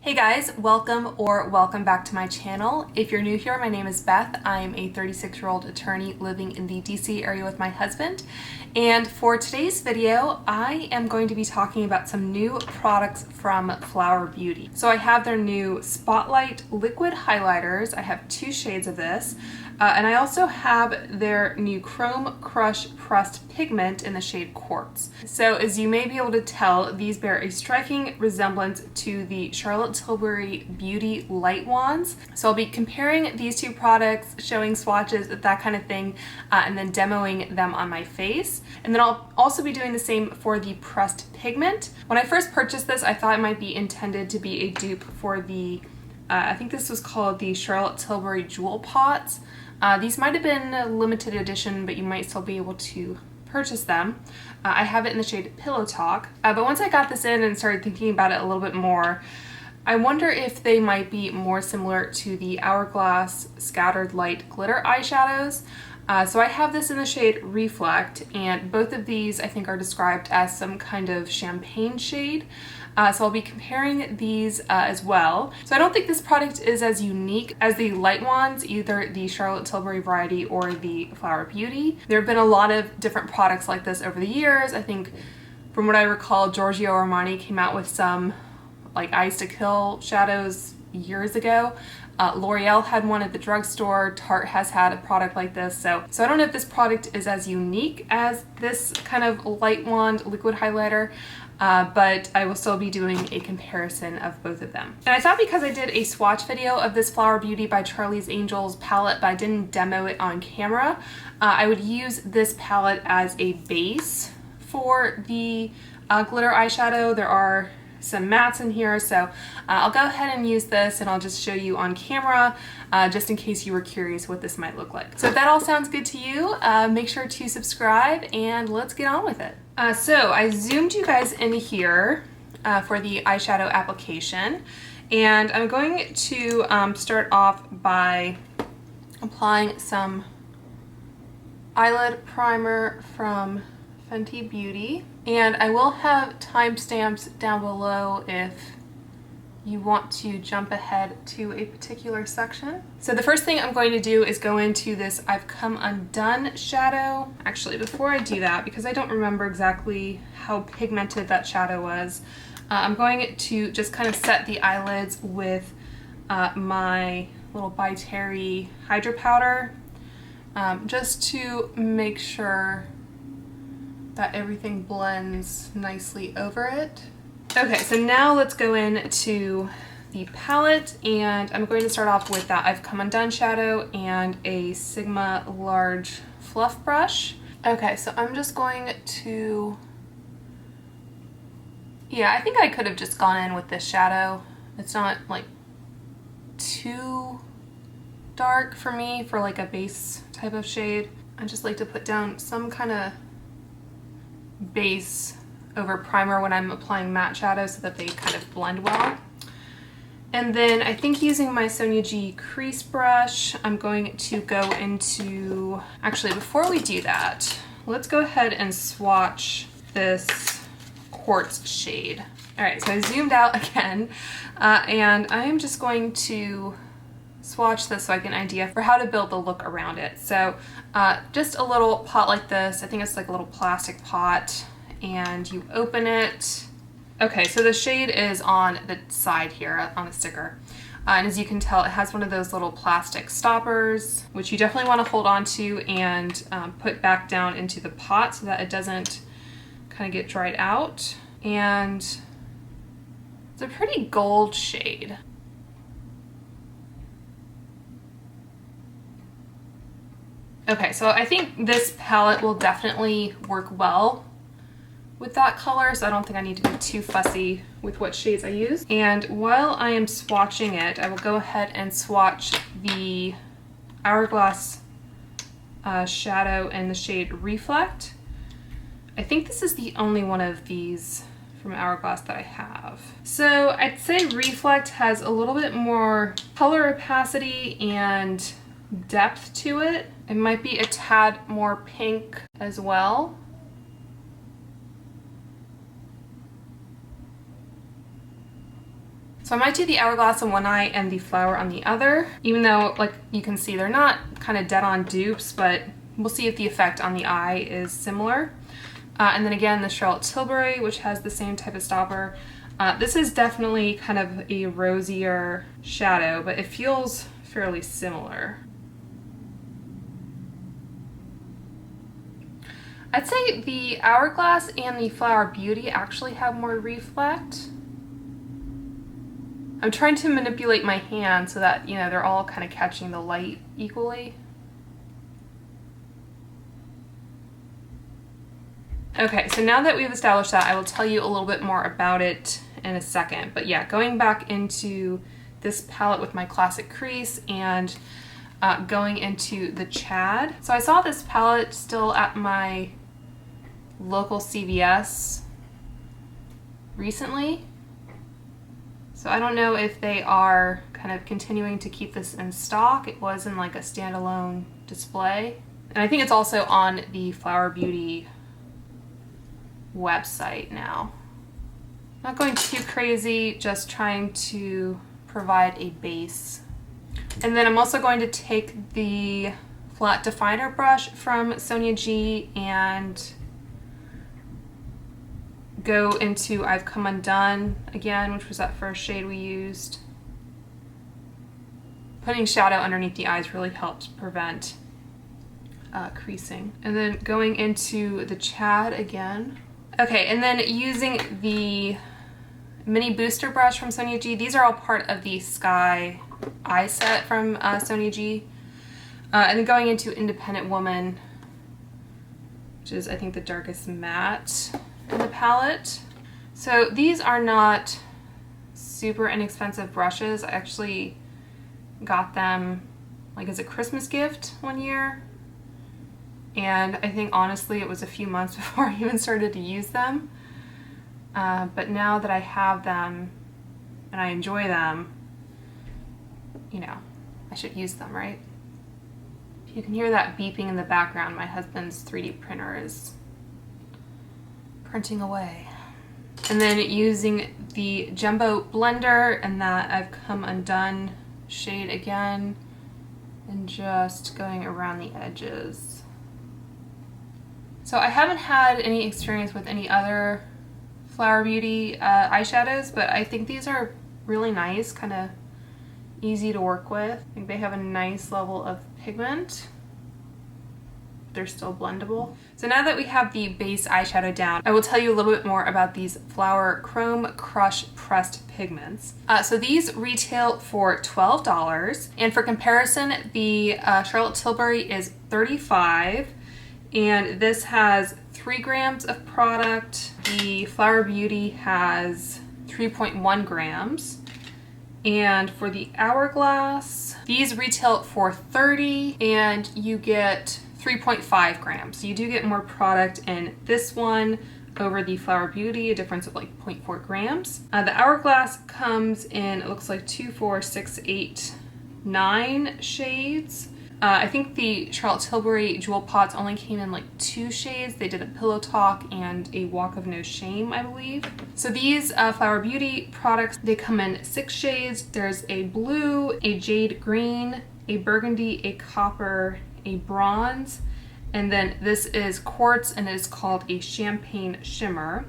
Hey guys, welcome back to my channel. If you're new here, my name is Beth. I'm a 36-year-old attorney living in the DC area with my husband. And for today's video, I am going to be talking about some new products from Flower Beauty. So I have their new Spotlight liquid highlighters. I have two shades of this. And I also have their new Chrome Crush Pressed Pigment in the shade Quartz. So as you may be able to tell, these bear a striking resemblance to the Charlotte Tilbury Beauty Light Wands. So I'll be comparing these two products, showing swatches, that kind of thing, and then demoing them on my face. And then I'll also be doing the same for the Pressed Pigment. When I first purchased this, I thought it might be intended to be a dupe for the, I think this was called the Charlotte Tilbury Jewel Pots. These might have been a limited edition, but you might still be able to purchase them. I have it in the shade Pillow Talk, but once I got this in and started thinking about it a little bit more, I wonder if they might be more similar to the Hourglass Scattered Light Glitter eyeshadows. So I have this in the shade Reflect, and both of these I think are described as some kind of champagne shade. So I'll be comparing these as well. So I don't think this product is as unique as the Light Wands, either the Charlotte Tilbury variety or the Flower Beauty. There have been a lot of different products like this over the years. I think from what I recall, Giorgio Armani came out with some like Eyes to Kill shadows years ago. L'Oreal had one at the drugstore. Tarte has had a product like this. So I don't know if this product is as unique as this kind of Light Wand liquid highlighter, but I will still be doing a comparison of both of them. And I thought because I did a swatch video of this Flower Beauty by Charlie's Angels palette, but I didn't demo it on camera, I would use this palette as a base for the glitter eyeshadow. There are some mattes in here, so I'll go ahead and use this and I'll just show you on camera just in case you were curious what this might look like. So if that all sounds good to you, make sure to subscribe and let's get on with it. So I zoomed you guys in here for the eyeshadow application, and I'm going to start off by applying some eyelid primer from Fenty Beauty, and I will have timestamps down below if you want to jump ahead to a particular section. So the first thing I'm going to do is go into this I've Come Undone shadow. Actually, before I do that, because I don't remember exactly how pigmented that shadow was, I'm going to just kind of set the eyelids with my little By Terry Hydro Powder, just to make sure that everything blends nicely over it. Okay, so now let's go into the palette, and I'm going to start off with that I've Come Undone shadow and a Sigma large fluff brush. Okay, so I'm just going to, yeah, I think I could have just gone in with this shadow. It's not like too dark for me for like a base type of shade. I just like to put down some kind of base over primer when I'm applying matte shadows so that they kind of blend well. And then I think using my Sonia G crease brush, I'm going to go into, actually before we do that, let's go ahead and swatch this Quartz shade. All right, so I zoomed out again, and I'm just going to swatch this so I get an idea for how to build the look around it. So just a little pot like this, I think it's like a little plastic pot, and you open it. Okay, so the shade is on the side here on the sticker. And as you can tell, it has one of those little plastic stoppers, which you definitely want to hold on to and put back down into the pot so that it doesn't kind of get dried out. And it's a pretty gold shade. Okay, so I think this palette will definitely work well with that color, so I don't think I need to be too fussy with what shades I use. And while I am swatching it, I will go ahead and swatch the Hourglass shadow in the shade Reflect. I think this is the only one of these from Hourglass that I have. So I'd say Reflect has a little bit more color opacity and depth to it. It might be a tad more pink as well. So I might do the Hourglass on one eye and the flower on the other, even though, like you can see, they're not kind of dead on dupes, but we'll see if the effect on the eye is similar. And then again, the Charlotte Tilbury, which has the same type of stopper. This is definitely kind of a rosier shadow, but it feels fairly similar. I'd say the Hourglass and the Flower Beauty actually have more reflect. I'm trying to manipulate my hand so that, you know, they're all kind of catching the light equally. Okay, so now that we've established that, I will tell you a little bit more about it in a second. But yeah, going back into this palette with my classic crease and going into the Chad. So I saw this palette still at my local CVS recently. So I don't know if they are kind of continuing to keep this in stock. It was in like a standalone display. And I think it's also on the Flower Beauty website now. Not going too crazy, just trying to provide a base. And then I'm also going to take the flat definer brush from Sonia G and go into I've Come Undone again, which was that first shade we used. Putting shadow underneath the eyes really helps prevent creasing. And then going into the Chad again. Okay, and then using the mini booster brush from Sonia G. These are all part of the Sky eye set from Sonia G. And then going into Independent Woman, which is I think the darkest matte in the palette. So these are not super inexpensive brushes. I actually got them like as a Christmas gift one year. And I think honestly it was a few months before I even started to use them. But now that I have them and I enjoy them, you know, I should use them, right? If you can hear that beeping in the background, my husband's 3D printer is printing away. And then using the Jumbo blender and that I've Come Undone shade again and just going around the edges. So I haven't had any experience with any other Flower Beauty eyeshadows, but I think these are really nice, kind of easy to work with. I think they have a nice level of pigment. They're still blendable. So now that we have the base eyeshadow down, I will tell you a little bit more about these Flower Chrome Crush Pressed Pigments. So these retail for $12, and for comparison, the Charlotte Tilbury is $35, and this has 3 grams of product. The Flower Beauty has 3.1 grams. And for the Hourglass, these retail for $30, and you get 3.5 grams. So you do get more product in this one over the Flower Beauty, a difference of like 0.4 grams. The Hourglass comes in, it looks like 2, 4, 6, 8, 9 shades. I think the Charlotte Tilbury Jewel Pots only came in like 2 shades. They did a Pillow Talk and a Walk of No Shame, I believe. So these Flower Beauty products, they come in 6 shades. There's a blue, a jade green, a burgundy, a copper, a bronze, and then this is quartz and it is called a champagne shimmer.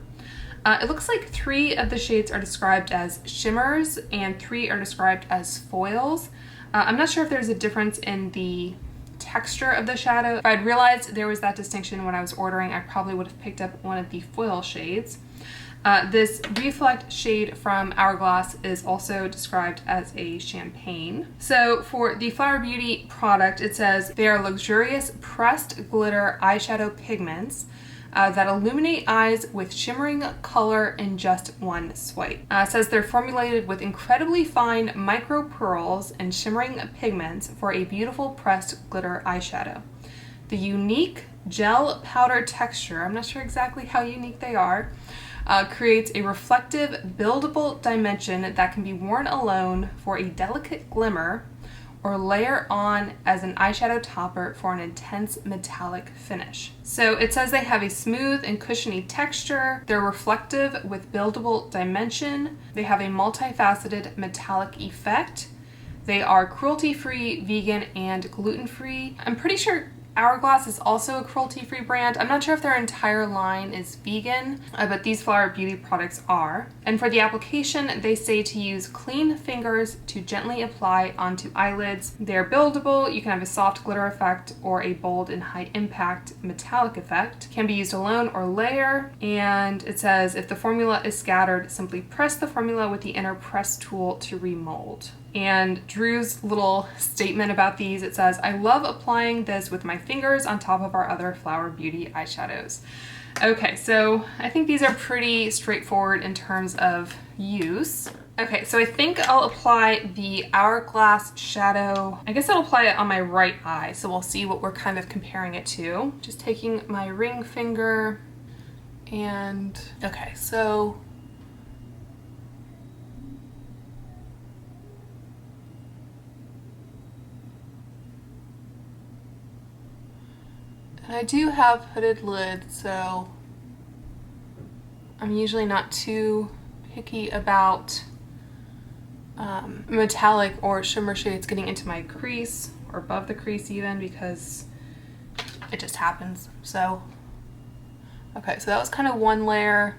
It looks like 3 of the shades are described as shimmers and 3 are described as foils. I'm not sure if there's a difference in the texture of the shadow. If I'd realized there was that distinction when I was ordering, I probably would have picked up one of the foil shades. This Reflect shade from Hourglass is also described as a champagne. So for the Flower Beauty product, it says they are luxurious pressed glitter eyeshadow pigments that illuminate eyes with shimmering color in just one swipe. It says they're formulated with incredibly fine micro pearls and shimmering pigments for a beautiful pressed glitter eyeshadow. The unique gel powder texture, I'm not sure exactly how unique they are, creates a reflective, buildable dimension that can be worn alone for a delicate glimmer or layer on as an eyeshadow topper for an intense metallic finish. So it says they have a smooth and cushiony texture. They're reflective with buildable dimension. They have a multifaceted metallic effect. They are cruelty-free, vegan, and gluten-free. I'm pretty sure Hourglass is also a cruelty-free brand. I'm not sure if their entire line is vegan, but these Flower Beauty products are. And for the application, they say to use clean fingers to gently apply onto eyelids. They're buildable. You can have a soft glitter effect or a bold and high impact metallic effect. Can be used alone or layer. And it says if the formula is scattered, simply press the formula with the inner press tool to remold. And Drew's little statement about these, it says, I love applying this with my fingers on top of our other Flower Beauty eyeshadows. Okay, so I think these are pretty straightforward in terms of use. Okay, so I think I'll apply the Hourglass shadow. I guess I'll apply it on my right eye, so we'll see what we're kind of comparing it to. Just taking my ring finger and, okay, so I do have hooded lids, so I'm usually not too picky about metallic or shimmer shades getting into my crease or above the crease even, because it just happens. So, okay, so that was kind of one layer.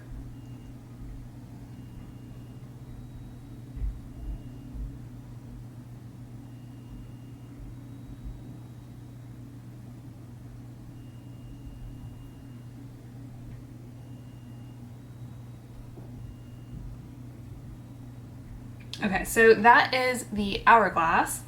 Okay, so that is the Hourglass.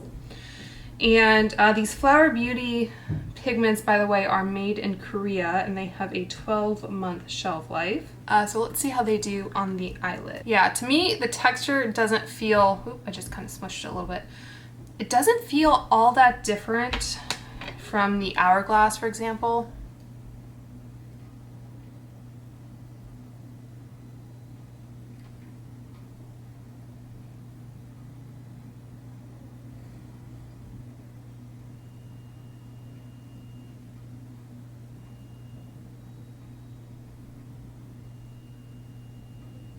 And these Flower Beauty pigments, by the way, are made in Korea and they have a 12-month shelf life. So let's see how they do on the eyelid. Yeah, to me, the texture doesn't feel, oop, I just kind of smushed it a little bit. It doesn't feel all that different from the Hourglass, for example.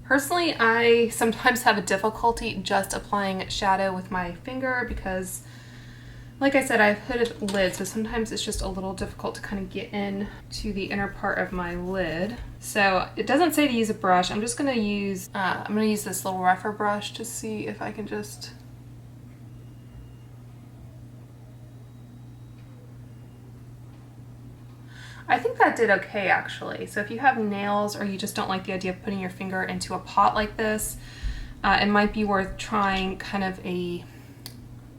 Personally, I sometimes have a difficulty just applying shadow with my finger because, like I said, I have hooded lids, so sometimes it's just a little difficult to kind of get in to the inner part of my lid. So it doesn't say to use a brush. I'm just gonna use, this little rougher brush to see if I can just I think that did okay actually. So if you have nails or you just don't like the idea of putting your finger into a pot like this, it might be worth trying kind of a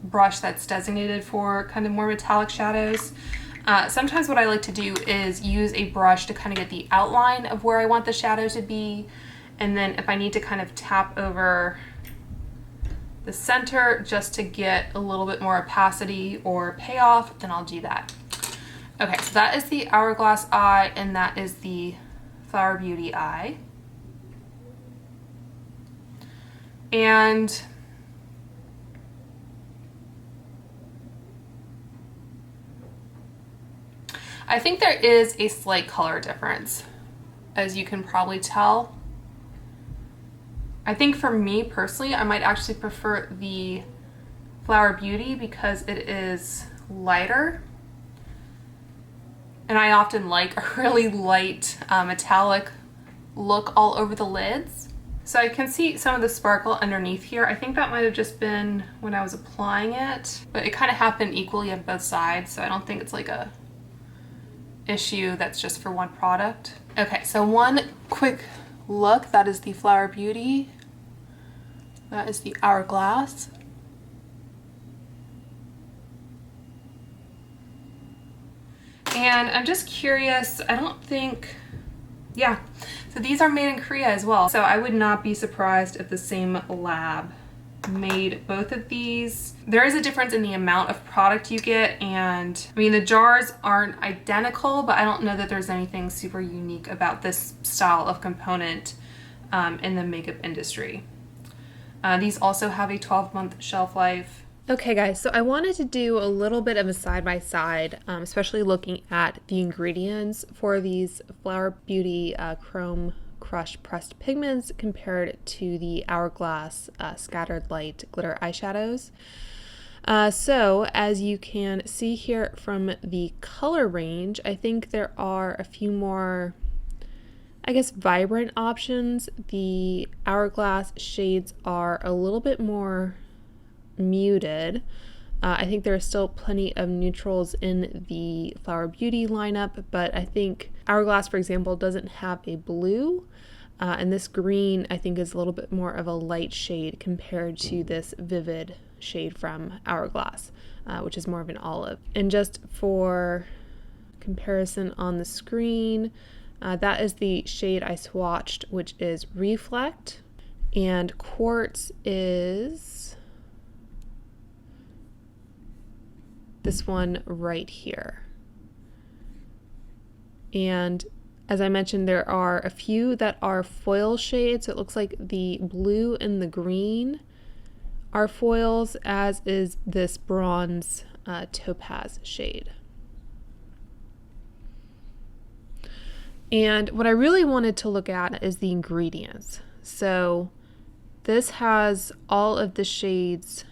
brush that's designated for kind of more metallic shadows. Sometimes what I like to do is use a brush to kind of get the outline of where I want the shadow to be, and then if I need to kind of tap over the center just to get a little bit more opacity or payoff, then I'll do that. Okay, so that is the Hourglass eye and that is the Flower Beauty eye. And I think there is a slight color difference, as you can probably tell. I think for me personally, I might actually prefer the Flower Beauty because it is lighter. And I often like a really light metallic look all over the lids. So I can see some of the sparkle underneath here. I think that might have just been when I was applying it, but it kind of happened equally on both sides, so I don't think it's like a issue that's just for one product. Okay, so one quick look. That is the Flower Beauty. That is the Hourglass. And I'm just curious, I don't think, yeah, so these are made in Korea as well. So I would not be surprised if the same lab made both of these. There is a difference in the amount of product you get, and I mean the jars aren't identical, but I don't know that there's anything super unique about this style of component in the makeup industry. These also have a 12-month shelf life. Okay guys, so I wanted to do a little bit of a side-by-side, especially looking at the ingredients for these Flower Beauty Chrome Crush Pressed Pigments compared to the Hourglass Scattered Light Glitter Eyeshadows. So as you can see here from the color range, I think there are a few more, I guess, vibrant options. The Hourglass shades are a little bit more muted. I think there are still plenty of neutrals in the Flower Beauty lineup, but I think Hourglass, for example, doesn't have a blue, and this green I think is a little bit more of a light shade compared to this vivid shade from Hourglass, which is more of an olive. And just for comparison on the screen, that is the shade I swatched, which is Reflect, and Quartz is this one right here. And as I mentioned, there are a few that are foil shades. It looks like the blue and the green are foils, as is this bronze topaz shade. And what I really wanted to look at is the ingredients. So this has all of the shades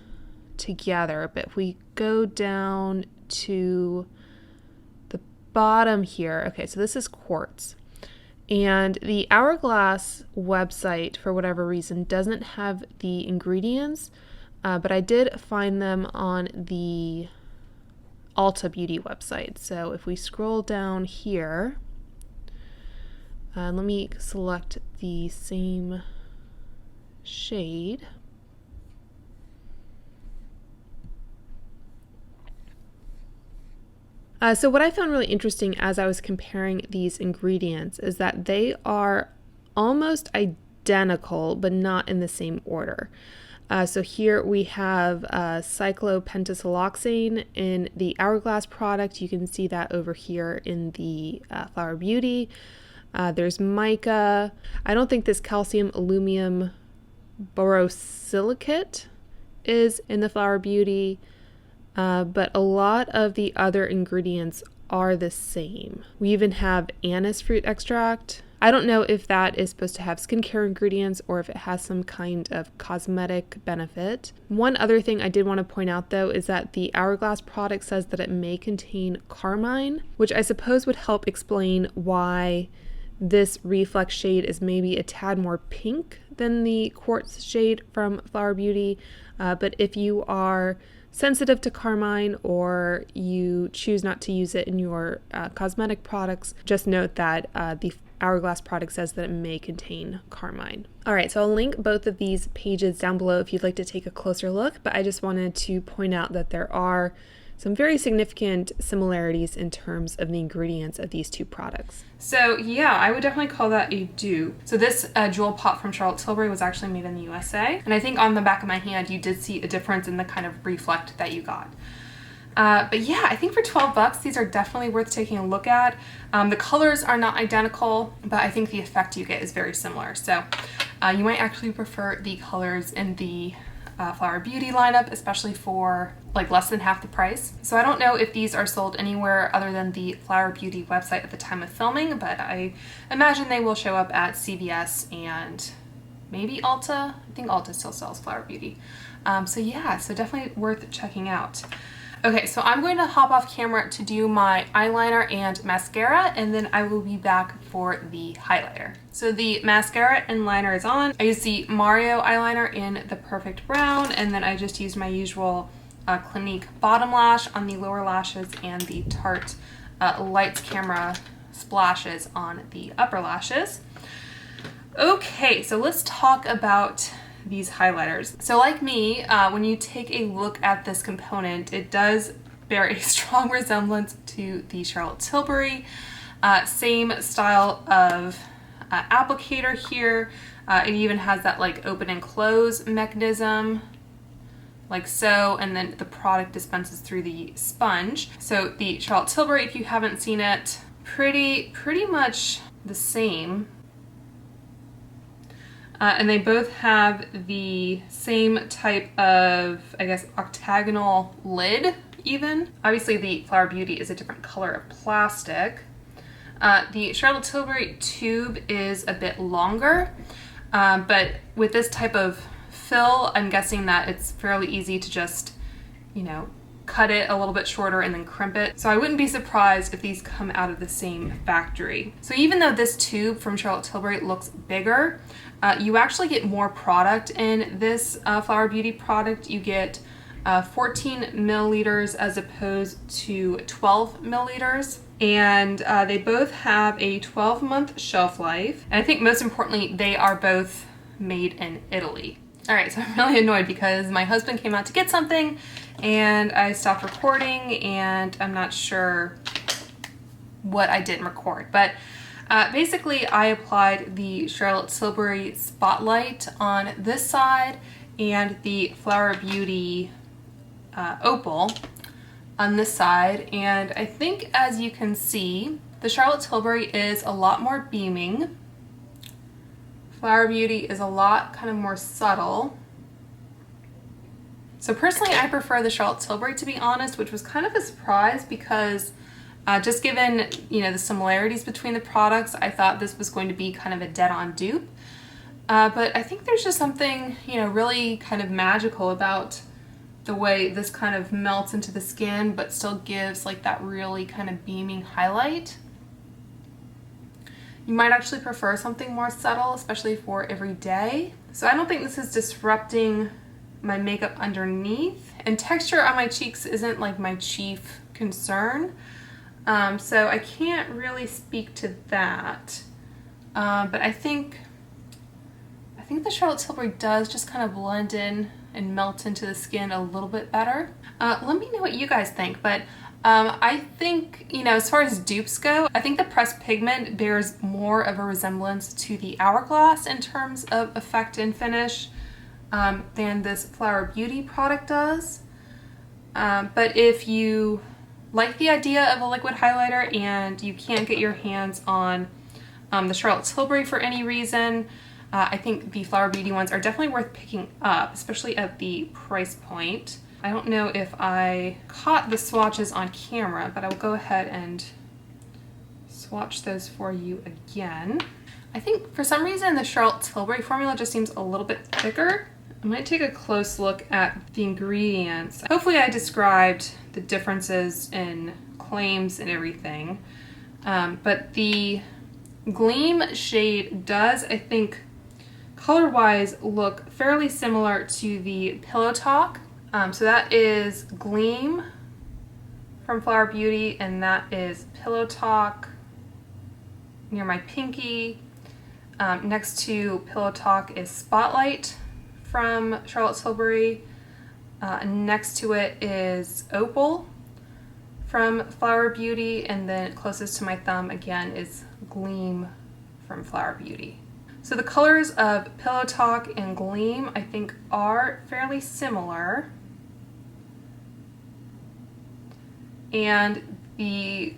together, but if we go down to the bottom here, okay, so this is Quartz, and the Hourglass website for whatever reason doesn't have the ingredients, but I did find them on the Ulta Beauty website. So if we scroll down here, let me select the same shade. So what I found really interesting as I was comparing these ingredients is that they are almost identical, but not in the same order. So here we have cyclopentasiloxane in the Hourglass product. You can see that over here in the Flower Beauty. There's mica. I don't think this calcium aluminum borosilicate is in the Flower Beauty. But a lot of the other ingredients are the same. We even have anise fruit extract. I don't know if that is supposed to have skincare ingredients or if it has some kind of cosmetic benefit. One other thing I did want to point out though is that the Hourglass product says that it may contain carmine, which I suppose would help explain why this Reflect shade is maybe a tad more pink than the Quartz shade from Flower Beauty. But if you are sensitive to carmine or you choose not to use it in your cosmetic products, just note that the Hourglass product says that it may contain carmine. All right, so I'll link both of these pages down below if you'd like to take a closer look, but I just wanted to point out that there are some very significant similarities in terms of the ingredients of these two products. So yeah, I would definitely call that a dupe. So this jewel pot from Charlotte Tilbury was actually made in the USA. And I think on the back of my hand, you did see a difference in the kind of reflect that you got. But yeah, I think for 12 bucks, these are definitely worth taking a look at. The colors are not identical, but I think the effect you get is very similar. So you might actually prefer the colors in the Flower Beauty lineup, especially for like less than half the price. So I don't know if these are sold anywhere other than the Flower Beauty website at the time of filming, but I imagine they will show up at CVS and maybe Ulta. I think Ulta still sells Flower Beauty. So yeah, so definitely worth checking out. Okay, so I'm going to hop off camera to do my eyeliner and mascara, and then I will be back for the highlighter. So the mascara and liner is on. I used the Mario eyeliner in the Perfect Brown, and then I just used my usual Clinique bottom lash on the lower lashes and the Tarte Lights Camera splashes on the upper lashes. Okay, so let's talk about these highlighters. So like me, when you take a look at this component, it does bear a strong resemblance to the Charlotte Tilbury. Same style of applicator here. It even has that like open and close mechanism, like so, and then the product dispenses through the sponge. So the Charlotte Tilbury, if you haven't seen it, pretty much the same. And they both have the same type of, I guess, octagonal lid even. Obviously the Flower Beauty is a different color of plastic. The Charlotte Tilbury tube is a bit longer, but with this type of fill, I'm guessing that it's fairly easy to just, you know, cut it a little bit shorter and then crimp it. So I wouldn't be surprised if these come out of the same factory. So even though this tube from Charlotte Tilbury looks bigger, you actually get more product in this Flower Beauty product. You get 14 milliliters as opposed to 12 milliliters. And they both have a 12-month shelf life. And I think most importantly, they are both made in Italy. All right, so I'm really annoyed because my husband came out to get something and I stopped recording and I'm not sure what I didn't record. But basically I applied the Charlotte Tilbury Spotlight on this side and the Flower Beauty Opal on this side. And I think, as you can see, the Charlotte Tilbury is a lot more beaming. Flower Beauty is a lot kind of more subtle. So personally, I prefer the Charlotte Tilbury, to be honest, which was kind of a surprise because just given, you know, the similarities between the products, I thought this was going to be kind of a dead-on dupe. But I think there's just something, you know, really kind of magical about the way this kind of melts into the skin but still gives like that really kind of beaming highlight. You might actually prefer something more subtle, especially for every day. So I don't think this is disrupting my makeup underneath. And texture on my cheeks isn't like my chief concern. So I can't really speak to that. But I think the Charlotte Tilbury does just kind of blend in and melt into the skin a little bit better. Let me know what you guys think, but I think, you know, as far as dupes go, I think the pressed pigment bears more of a resemblance to the Hourglass in terms of effect and finish than this Flower Beauty product does. But if you like the idea of a liquid highlighter and you can't get your hands on the Charlotte Tilbury for any reason, I think the Flower Beauty ones are definitely worth picking up, especially at the price point. I don't know if I caught the swatches on camera, but I will go ahead and swatch those for you again. I think for some reason the Charlotte Tilbury formula just seems a little bit thicker. I'm going to take a close look at the ingredients. Hopefully I described the differences in claims and everything, but the Gleam shade does, I think, color-wise look fairly similar to the Pillow Talk. So that is Gleam from Flower Beauty, and that is Pillow Talk near my pinky. Next to Pillow Talk is Spotlight from Charlotte Tilbury. Next to it is Opal from Flower Beauty, and then closest to my thumb again is Gleam from Flower Beauty. So the colors of Pillow Talk and Gleam I think are fairly similar. And the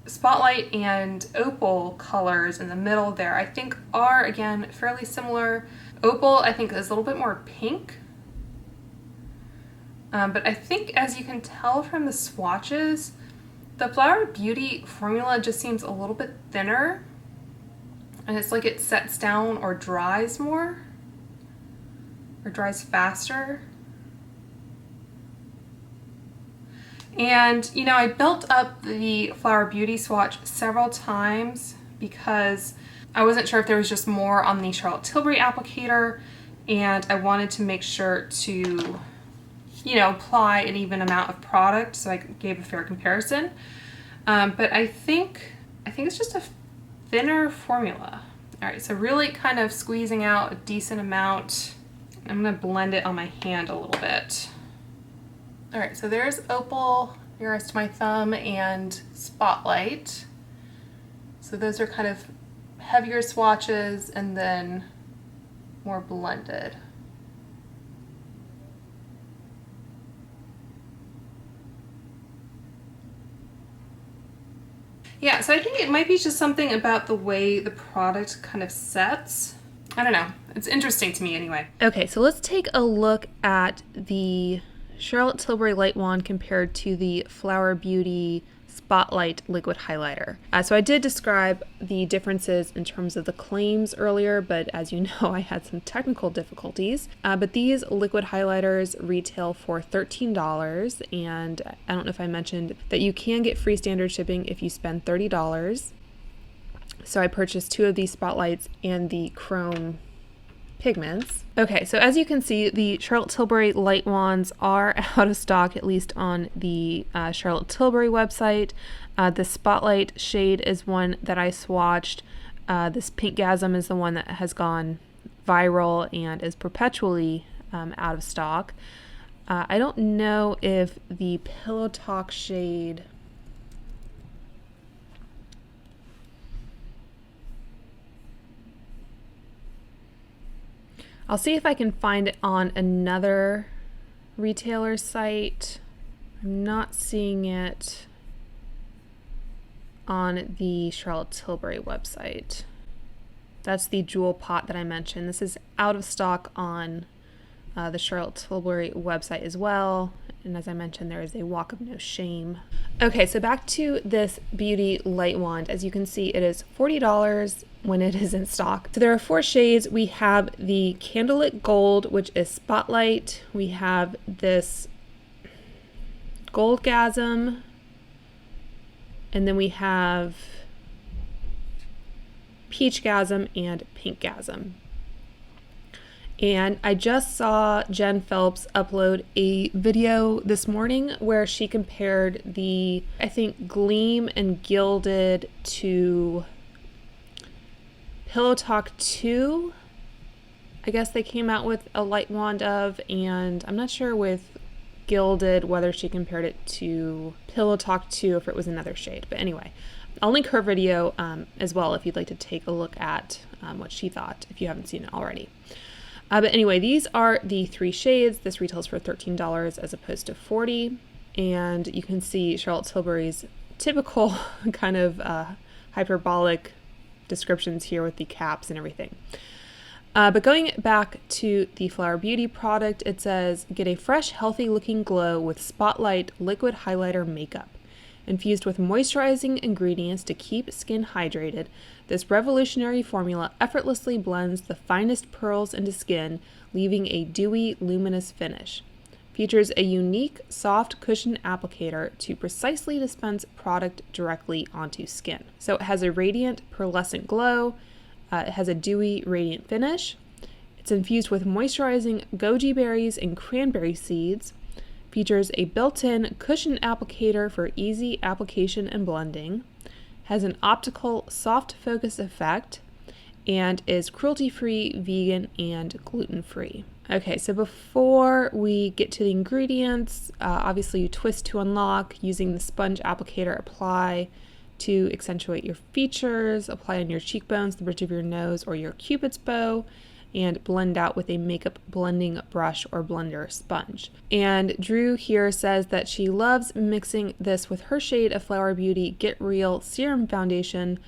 Spotlight and Opal colors in the middle there I think are again fairly similar. Opal I think is a little bit more pink. But I think, as you can tell from the swatches, the Flower Beauty formula just seems a little bit thinner. And it's like it sets down or dries more, or dries faster. And, you know, I built up the Flower Beauty swatch several times because I wasn't sure if there was just more on the Charlotte Tilbury applicator, and I wanted to make sure to, you know, apply an even amount of product so I gave a fair comparison. But I think it's just a thinner formula. All right, so really kind of squeezing out a decent amount. I'm gonna blend it on my hand a little bit. All right, so there's Opal nearest to my thumb and Spotlight. So those are kind of heavier swatches and then more blended. Yeah, so I think it might be just something about the way the product kind of sets. I don't know. It's interesting to me anyway. Okay, so let's take a look at the Charlotte Tilbury Light Wand compared to the Flower Beauty Spotlight Liquid Highlighter. So I did describe the differences in terms of the claims earlier, but as you know, I had some technical difficulties. But these liquid highlighters retail for $13, and I don't know if I mentioned that you can get free standard shipping if you spend $30. So I purchased 2 of these spotlights and the chrome pigments. Okay, so as you can see, the Charlotte Tilbury light wands are out of stock, at least on the Charlotte Tilbury website. The Spotlight shade is one that I swatched. This Pinkgasm is the one that has gone viral and is perpetually out of stock. I don't know if the Pillow Talk shade... I'll see if I can find it on another retailer site. I'm not seeing it on the Charlotte Tilbury website. That's the jewel pot that I mentioned. This is out of stock on the Charlotte Tilbury website as well. And as I mentioned, there is a walk of no shame. Okay, so back to this beauty light wand. As you can see, it is $40 when it is in stock. So there are 4 shades. We have the Candlelit Gold, which is Spotlight. We have this Goldgasm. And then we have Peachgasm and Pinkgasm. And I just saw Jen Phelps upload a video this morning where she compared the, I think, Gleam and Gilded to Pillow Talk 2. I guess they came out with a light wand of, and I'm not sure with Gilded whether she compared it to Pillow Talk 2 if it was another shade. But anyway, I'll link her video as well if you'd like to take a look at what she thought if you haven't seen it already. But anyway, these are the 3 shades. This retails for $13 as opposed to $40. And you can see Charlotte Tilbury's typical kind of hyperbolic descriptions here with the caps and everything. But going back to the Flower Beauty product, it says, get a fresh, healthy looking glow with Spotlight Liquid Highlighter Makeup. Infused with moisturizing ingredients to keep skin hydrated, this revolutionary formula effortlessly blends the finest pearls into skin, leaving a dewy, luminous finish. Features a unique, soft cushion applicator to precisely dispense product directly onto skin. So it has a radiant, pearlescent glow. It has a dewy, radiant finish. It's infused with moisturizing goji berries and cranberry seeds. Features a built-in cushion applicator for easy application and blending, has an optical soft focus effect, and is cruelty-free, vegan, and gluten-free. Okay, so before we get to the ingredients, obviously you twist to unlock using the sponge applicator. Apply to accentuate your features, apply on your cheekbones, the bridge of your nose, or your cupid's bow, and blend out with a makeup blending brush or blender sponge. And Drew here says that she loves mixing this with her shade of Flower Beauty Get Real Serum Foundation.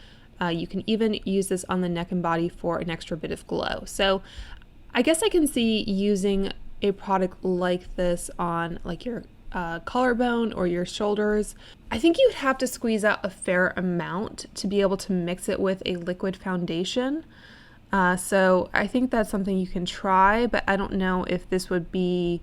You can even use this on the neck and body for an extra bit of glow. So I guess I can see using a product like this on like your collarbone or your shoulders. I think you'd have to squeeze out a fair amount to be able to mix it with a liquid foundation. So I think that's something you can try, but I don't know if this would be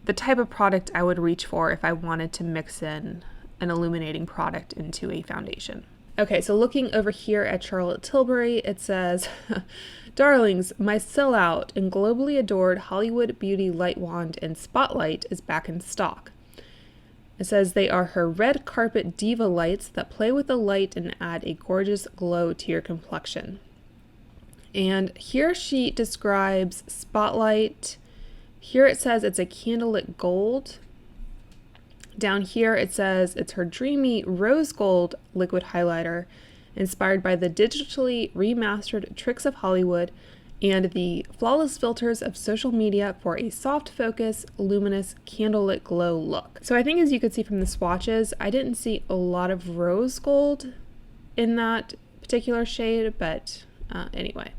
the type of product I would reach for if I wanted to mix in an illuminating product into a foundation. Okay, so looking over here at Charlotte Tilbury, it says, darlings, my sellout and globally adored Hollywood Beauty Light Wand and Spotlight is back in stock. It says they are her red carpet diva lights that play with the light and add a gorgeous glow to your complexion. And here she describes Spotlight. Here it says it's a candlelit gold. Down here it says it's her dreamy rose gold liquid highlighter inspired by the digitally remastered tricks of Hollywood and the flawless filters of social media for a soft focus, luminous, candlelit glow look. So I think as you could see from the swatches, I didn't see a lot of rose gold in that particular shade, but anyway.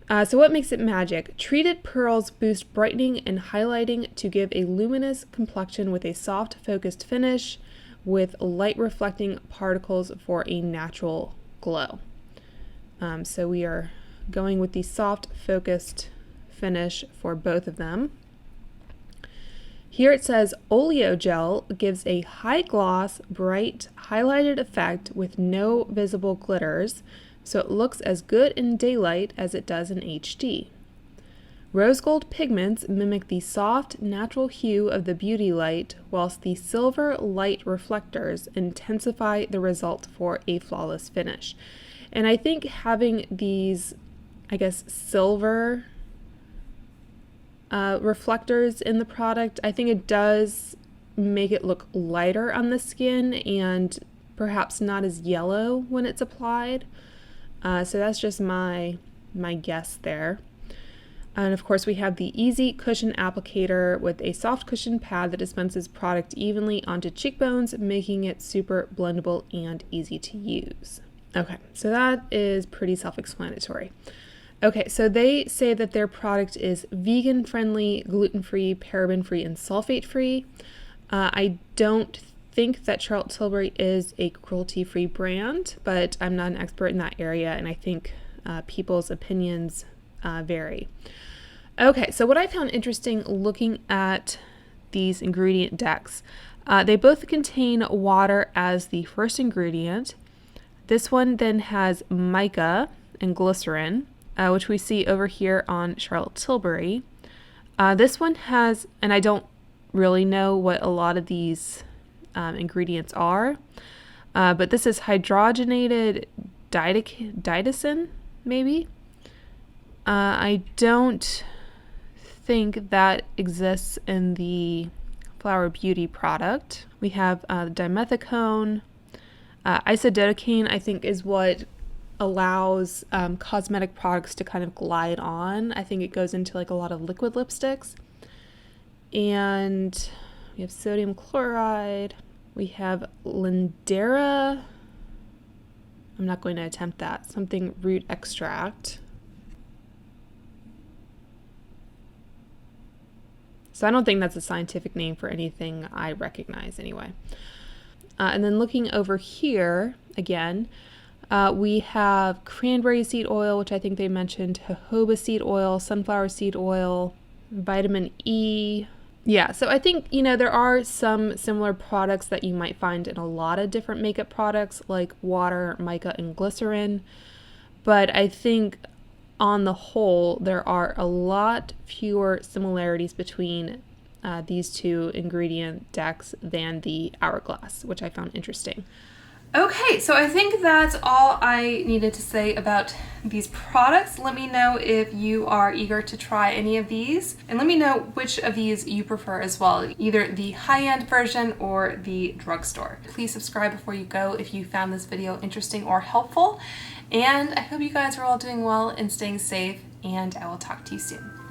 So what makes it magic? Treated pearls boost brightening and highlighting to give a luminous complexion with a soft focused finish with light reflecting particles for a natural glow. So we are going with the soft focused finish for both of them. Here it says Oleo Gel gives a high gloss, bright, highlighted effect with no visible glitters, so it looks as good in daylight as it does in HD. Rose gold pigments mimic the soft, natural hue of the beauty light, whilst the silver light reflectors intensify the result for a flawless finish. And I think having these, silver reflectors in the product, I think it does make it look lighter on the skin and perhaps not as yellow when it's applied. So that's just my guess there. And of course we have the Easy Cushion Applicator with a soft cushion pad that dispenses product evenly onto cheekbones, making it super blendable and easy to use. Okay, so that is pretty self-explanatory. Okay, so they say that their product is vegan-friendly, gluten-free, paraben-free, and sulfate-free. I don't think that Charlotte Tilbury is a cruelty-free brand, but I'm not an expert in that area, and I think people's opinions vary. Okay, so what I found interesting looking at these ingredient decks, they both contain water as the first ingredient. This one then has mica and glycerin, which we see over here on Charlotte Tilbury. This one has, and I don't really know what a lot of these ingredients are, but this is hydrogenated didacin, maybe? I don't think that exists in the Flower Beauty product. We have dimethicone. Isododecane, I think, is what allows cosmetic products to kind of glide on. I think it goes into like a lot of liquid lipsticks. And we have sodium chloride. We have Lindera. I'm not going to attempt that. Something root extract. So I don't think that's a scientific name for anything I recognize anyway. And then looking over here again, we have cranberry seed oil, which I think they mentioned, jojoba seed oil, sunflower seed oil, vitamin E. Yeah, so I think, there are some similar products that you might find in a lot of different makeup products like water, mica, and glycerin. But I think on the whole, there are a lot fewer similarities between these two ingredient decks than the Hourglass, which I found interesting. Okay, so I think that's all I needed to say about these products. Let me know if you are eager to try any of these, and let me know which of these you prefer as well, either the high-end version or the drugstore. Please subscribe before you go if you found this video interesting or helpful, and I hope you guys are all doing well and staying safe, and I will talk to you soon.